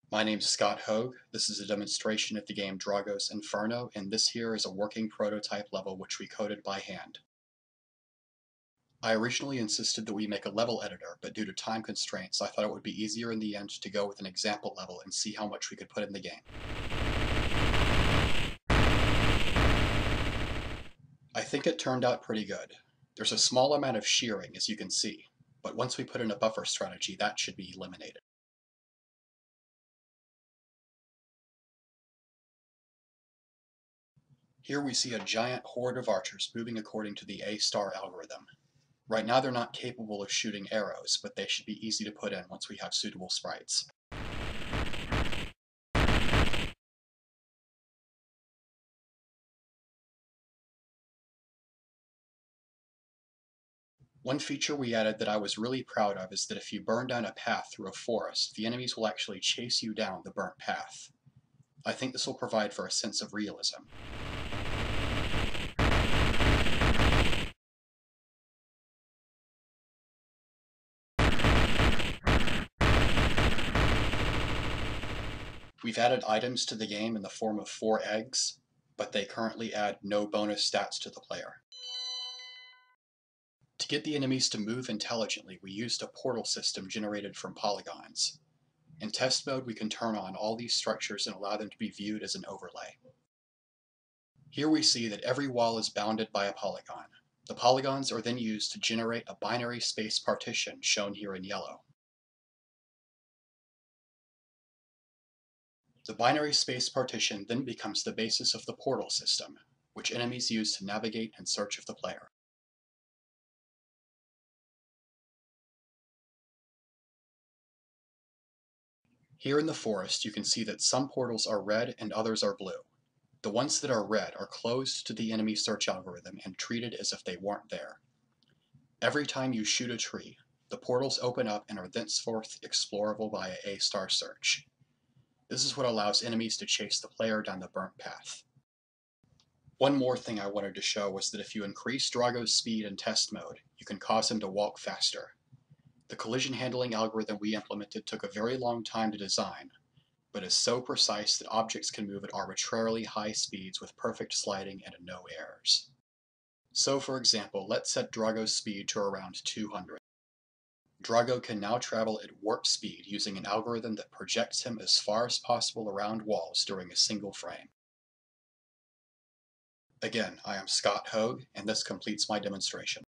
My name's Scott Hogue. This is a demonstration of the game Drago's Inferno, and this here is a working prototype level which we coded by hand. I originally insisted that we make a level editor, but due to time constraints, I thought it would be easier in the end to go with an example level and see how much we could put in the game. I think it turned out pretty good. There's a small amount of shearing, as you can see, but once we put in a buffer strategy, that should be eliminated. Here we see a giant horde of archers moving according to the A-star algorithm. Right now they're not capable of shooting arrows, but they should be easy to put in once we have suitable sprites. One feature we added that I was really proud of is that if you burn down a path through a forest, the enemies will actually chase you down the burnt path. I think this will provide for a sense of realism. We've added items to the game in the form of 4 eggs, but they currently add no bonus stats to the player. To get the enemies to move intelligently, we used a portal system generated from polygons. In test mode, we can turn on all these structures and allow them to be viewed as an overlay. Here we see that every wall is bounded by a polygon. The polygons are then used to generate a binary space partition, shown here in yellow. The binary space partition then becomes the basis of the portal system, which enemies use to navigate in search of the player. Here in the forest, you can see that some portals are red and others are blue. The ones that are red are closed to the enemy search algorithm and treated as if they weren't there. Every time you shoot a tree, the portals open up and are thenceforth explorable via A-star search. This is what allows enemies to chase the player down the burnt path. One more thing I wanted to show was that if you increase Drago's speed in test mode, you can cause him to walk faster. The collision handling algorithm we implemented took a very long time to design, but is so precise that objects can move at arbitrarily high speeds with perfect sliding and no errors. So for example, let's set Drago's speed to around 200. Drago can now travel at warp speed using an algorithm that projects him as far as possible around walls during a single frame. Again, I am Scott Hogue, and this completes my demonstration.